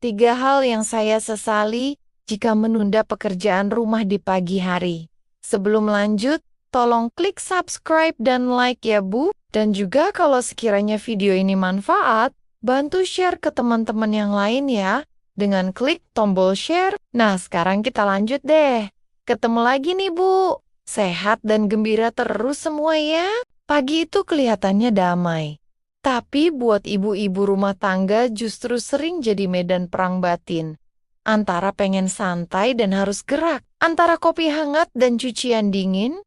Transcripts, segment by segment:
3 hal yang saya sesali jika menunda pekerjaan rumah di pagi hari. Sebelum lanjut, tolong klik subscribe dan like ya Bu. Dan juga kalau sekiranya video ini manfaat, bantu share ke teman-teman yang lain ya, dengan klik tombol share. Nah, sekarang kita lanjut deh. Ketemu lagi nih Bu. Sehat dan gembira terus semua ya. Pagi itu kelihatannya damai. Tapi buat ibu-ibu rumah tangga justru sering jadi medan perang batin. Antara pengen santai dan harus gerak, antara kopi hangat dan cucian dingin,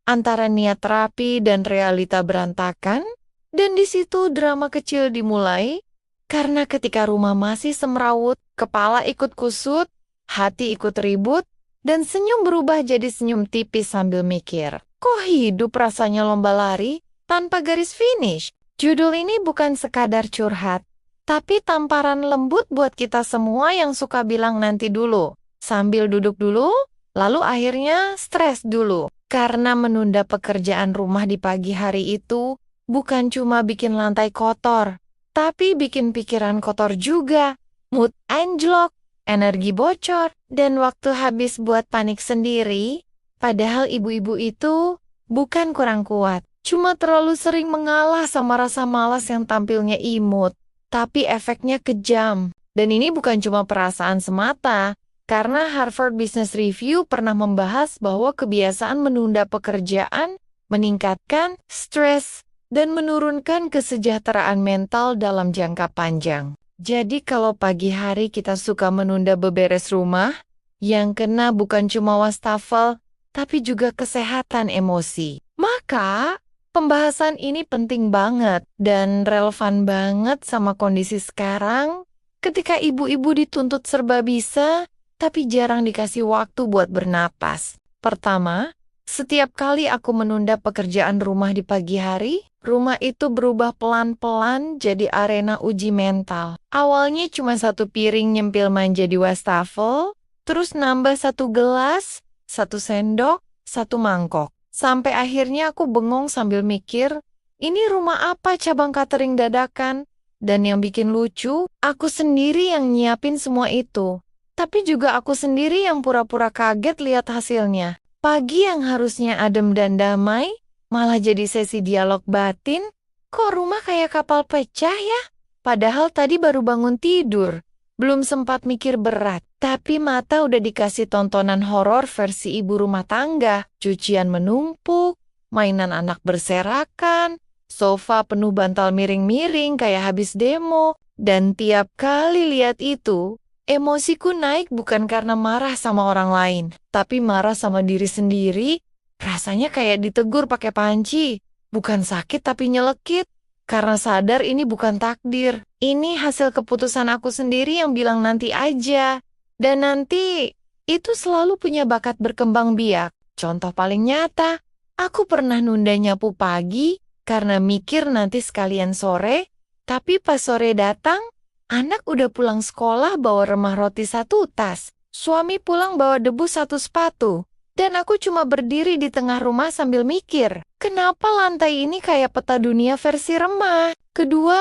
antara niat rapi dan realita berantakan, dan di situ drama kecil dimulai, karena ketika rumah masih semrawut, kepala ikut kusut, hati ikut ribut, dan senyum berubah jadi senyum tipis sambil mikir, kok hidup rasanya lomba lari tanpa garis finish? Judul ini bukan sekadar curhat, tapi tamparan lembut buat kita semua yang suka bilang nanti dulu, sambil duduk dulu, lalu akhirnya stres dulu. Karena menunda pekerjaan rumah di pagi hari itu bukan cuma bikin lantai kotor, tapi bikin pikiran kotor juga, mood anjlok, energi bocor, dan waktu habis buat panik sendiri. Padahal ibu-ibu itu bukan kurang kuat, cuma terlalu sering mengalah sama rasa malas yang tampilnya imut, tapi efeknya kejam. Dan ini bukan cuma perasaan semata, karena Harvard Business Review pernah membahas bahwa kebiasaan menunda pekerjaan meningkatkan stres dan menurunkan kesejahteraan mental dalam jangka panjang. Jadi kalau pagi hari kita suka menunda beberes rumah, yang kena bukan cuma wastafel, tapi juga kesehatan emosi. Maka, pembahasan ini penting banget dan relevan banget sama kondisi sekarang ketika ibu-ibu dituntut serba bisa, tapi jarang dikasih waktu buat bernapas. Pertama, setiap kali aku menunda pekerjaan rumah di pagi hari, rumah itu berubah pelan-pelan jadi arena uji mental. Awalnya cuma 1 piring nyempil manja di wastafel, terus nambah 1 gelas, 1 sendok, 1 mangkok. Sampai akhirnya aku bengong sambil mikir, ini rumah apa cabang catering dadakan? Dan yang bikin lucu, aku sendiri yang nyiapin semua itu. Tapi juga aku sendiri yang pura-pura kaget lihat hasilnya. Pagi yang harusnya adem dan damai, malah jadi sesi dialog batin. Kok rumah kayak kapal pecah ya? Padahal tadi baru bangun tidur. Belum sempat mikir berat, tapi mata udah dikasih tontonan horor versi ibu rumah tangga. Cucian menumpuk, mainan anak berserakan, sofa penuh bantal miring-miring kayak habis demo. Dan tiap kali lihat itu, emosiku naik bukan karena marah sama orang lain, tapi marah sama diri sendiri. Rasanya kayak ditegur pakai panci, bukan sakit tapi nyelekit. Karena sadar ini bukan takdir. Ini hasil keputusan aku sendiri yang bilang nanti aja. Dan nanti itu selalu punya bakat berkembang biak. Contoh paling nyata, aku pernah nunda nyapu pagi karena mikir nanti sekalian sore, tapi pas sore datang, anak udah pulang sekolah bawa remah roti 1 tas. Suami pulang bawa debu 1 sepatu. Dan aku cuma berdiri di tengah rumah sambil mikir, kenapa lantai ini kayak peta dunia versi remah? Kedua,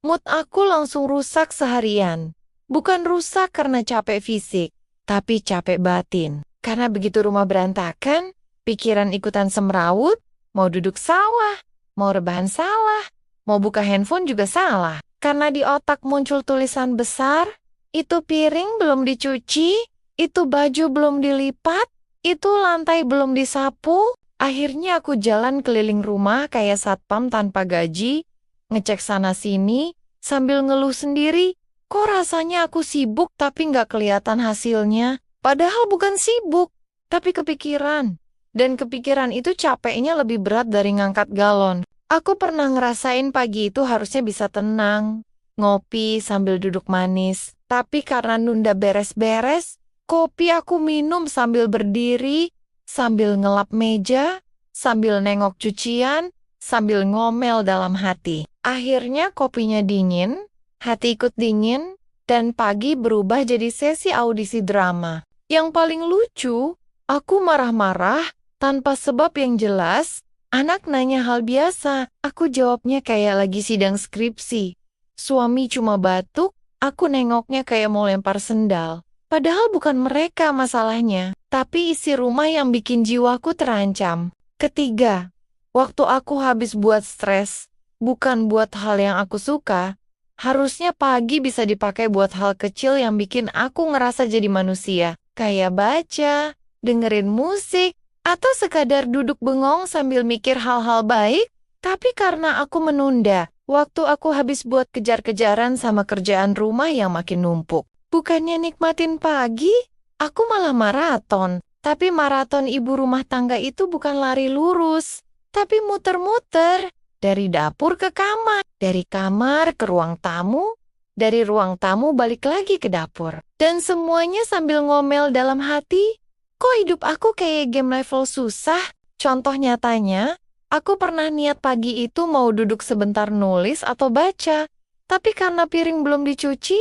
mood aku langsung rusak seharian. Bukan rusak karena capek fisik, tapi capek batin. Karena begitu rumah berantakan, pikiran ikutan semrawut, mau duduk sawah, mau rebahan salah, mau buka handphone juga salah. Karena di otak muncul tulisan besar, itu piring belum dicuci, itu baju belum dilipat, itu lantai belum disapu. Akhirnya aku jalan keliling rumah kayak satpam tanpa gaji, ngecek sana-sini, sambil ngeluh sendiri. Kok rasanya aku sibuk tapi nggak kelihatan hasilnya? Padahal bukan sibuk, tapi kepikiran. Dan kepikiran itu capeknya lebih berat dari ngangkat galon. Aku pernah ngerasain pagi itu harusnya bisa tenang, ngopi sambil duduk manis. Tapi karena nunda beres-beres, kopi aku minum sambil berdiri, sambil ngelap meja, sambil nengok cucian, sambil ngomel dalam hati. Akhirnya kopinya dingin, hati ikut dingin, dan pagi berubah jadi sesi audisi drama. Yang paling lucu, aku marah-marah tanpa sebab yang jelas. Anak nanya hal biasa, aku jawabnya kayak lagi sidang skripsi. Suami cuma batuk, Aku nengoknya kayak mau lempar sendal. Padahal bukan mereka masalahnya, tapi isi rumah yang bikin jiwaku terancam. Ketiga, waktu aku habis buat stres, bukan buat hal yang aku suka, harusnya pagi bisa dipakai buat hal kecil yang bikin aku ngerasa jadi manusia. Kayak baca, dengerin musik, atau sekadar duduk bengong sambil mikir hal-hal baik. Tapi karena aku menunda, waktu aku habis buat kejar-kejaran sama kerjaan rumah yang makin numpuk. Bukannya nikmatin pagi, aku malah maraton. Tapi maraton ibu rumah tangga itu bukan lari lurus, tapi muter-muter. Dari dapur ke kamar, dari kamar ke ruang tamu, dari ruang tamu balik lagi ke dapur. Dan semuanya sambil ngomel dalam hati, kok hidup aku kayak game level susah? Contoh nyatanya, aku pernah niat pagi itu mau duduk sebentar nulis atau baca, tapi karena piring belum dicuci,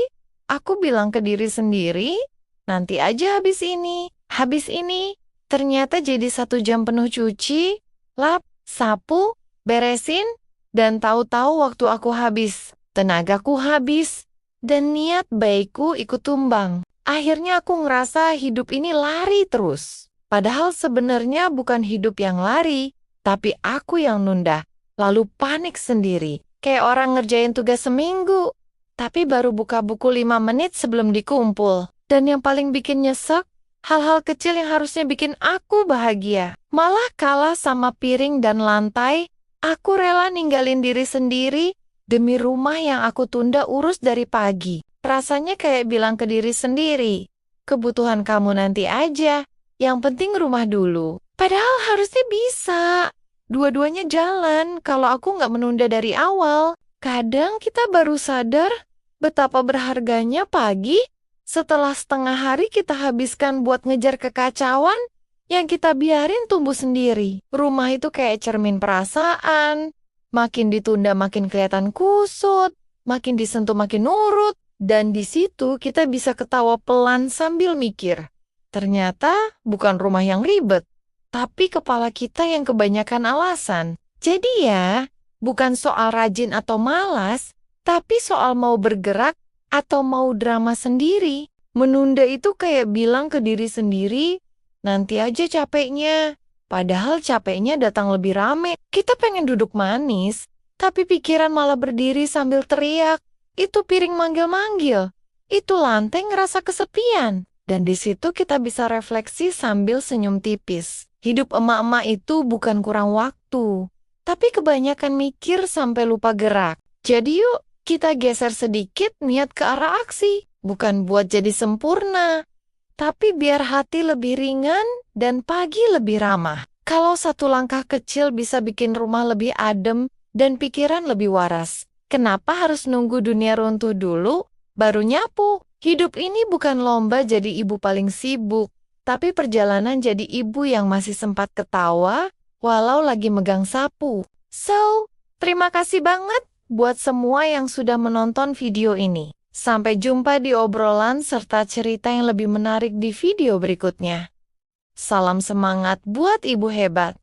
aku bilang ke diri sendiri, nanti aja habis ini. Habis ini, ternyata jadi 1 jam penuh cuci, lap, sapu, beresin, dan tahu-tahu waktu aku habis, tenagaku habis, dan niat baikku ikut tumbang. Akhirnya aku ngerasa hidup ini lari terus. Padahal sebenarnya bukan hidup yang lari, tapi aku yang nunda. Lalu panik sendiri, kayak orang ngerjain tugas seminggu. Tapi baru buka buku 5 menit sebelum dikumpul. Dan yang paling bikin nyesek, hal-hal kecil yang harusnya bikin aku bahagia. Malah kalah sama piring dan lantai, aku rela ninggalin diri sendiri demi rumah yang aku tunda urus dari pagi. Rasanya kayak bilang ke diri sendiri, kebutuhan kamu nanti aja, yang penting rumah dulu. Padahal harusnya bisa. Dua-duanya jalan kalau aku nggak menunda dari awal. Kadang kita baru sadar betapa berharganya pagi setelah setengah hari kita habiskan buat ngejar kekacauan yang kita biarin tumbuh sendiri. Rumah itu kayak cermin perasaan. Makin ditunda makin kelihatan kusut, makin disentuh makin nurut. Dan di situ kita bisa ketawa pelan sambil mikir. Ternyata bukan rumah yang ribet, tapi kepala kita yang kebanyakan alasan. Jadi ya, bukan soal rajin atau malas, tapi soal mau bergerak atau mau drama sendiri. Menunda itu kayak bilang ke diri sendiri, nanti aja capeknya. Padahal capeknya datang lebih rame. Kita pengen duduk manis, tapi pikiran malah berdiri sambil teriak. Itu piring manggil-manggil. Itu lantai ngerasa kesepian. Dan di situ kita bisa refleksi sambil senyum tipis. Hidup emak-emak itu bukan kurang waktu, tapi kebanyakan mikir sampai lupa gerak. Jadi yuk, kita geser sedikit niat ke arah aksi. Bukan buat jadi sempurna, tapi biar hati lebih ringan dan pagi lebih ramah. Kalau satu langkah kecil bisa bikin rumah lebih adem dan pikiran lebih waras, kenapa harus nunggu dunia runtuh dulu, baru nyapu? Hidup ini bukan lomba jadi ibu paling sibuk, tapi perjalanan jadi ibu yang masih sempat ketawa, walau lagi megang sapu. So, terima kasih banget buat semua yang sudah menonton video ini. Sampai jumpa di obrolan serta cerita yang lebih menarik di video berikutnya. Salam semangat buat ibu hebat.